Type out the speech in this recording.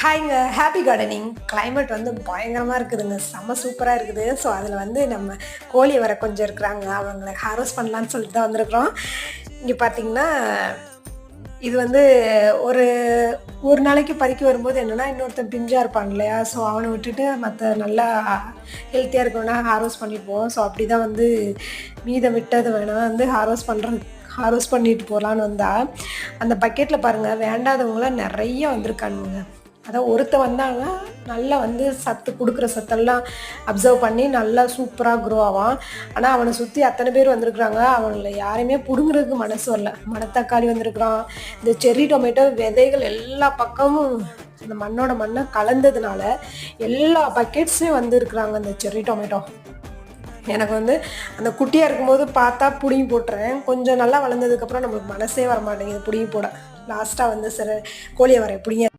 ஹாய்ங்க, happy gardening. Climate வந்து பயங்கரமாக இருக்குதுங்க, செம்ம சூப்பராக இருக்குது. ஸோ அதில் வந்து நம்ம கோழி வர கொஞ்சம் இருக்கிறாங்க, அவங்கள ஹாரோஸ் பண்ணலான்னு சொல்லிட்டு தான் வந்திருக்கிறோம். இங்கே பார்த்தீங்கன்னா இது வந்து ஒரு ஒரு நாளைக்கு பறிக்க வரும்போது என்னென்னா இன்னொருத்தன் பிஞ்சாக இருப்பான் இல்லையா, ஸோ அவனை விட்டுட்டு மற்ற நல்லா ஹெல்த்தியாக இருக்கணும்னா ஹாரோஸ் பண்ணிப்போம். ஸோ அப்படி தான் வந்து மீதம் விட்டது வேணால் வந்து ஹாரோஸ் பண்ணிட்டு போகலான்னு வந்தால் அந்த பக்கெட்டில் பாருங்கள் வேண்டாதவங்களாம் நிறைய வந்திருக்கானுங்க. அதான் ஒருத்த வந்தாங்க நல்லா வந்து சத்து கொடுக்குற சத்தெல்லாம் அப்சர்வ் பண்ணி நல்லா சூப்பராக க்ரோ ஆவான். ஆனால் அவனை சுற்றி அத்தனை பேர் வந்திருக்குறாங்க, அவங்கள யாரையுமே பிடுங்குறதுக்கு மனசு வரல. மணத்தக்காளி வந்திருக்கிறான், இந்த செர்ரி டொமேட்டோ விதைகள் எல்லா பக்கமும் அந்த மண்ணை கலந்ததுனால எல்லா பக்கெட்ஸுமே வந்துருக்குறாங்க இந்த செர்ரி டொமேட்டோ. எனக்கு வந்து அந்த குட்டியாக இருக்கும்போது பார்த்தா பிடுங்கி போட்டுறேன், கொஞ்சம் நல்லா வளர்ந்ததுக்கப்புறம் நம்மளுக்கு மனசே வர மாட்டேங்குது பிடுங்கி போட. லாஸ்ட்டாக வந்து கோழியை வர பிடிங்க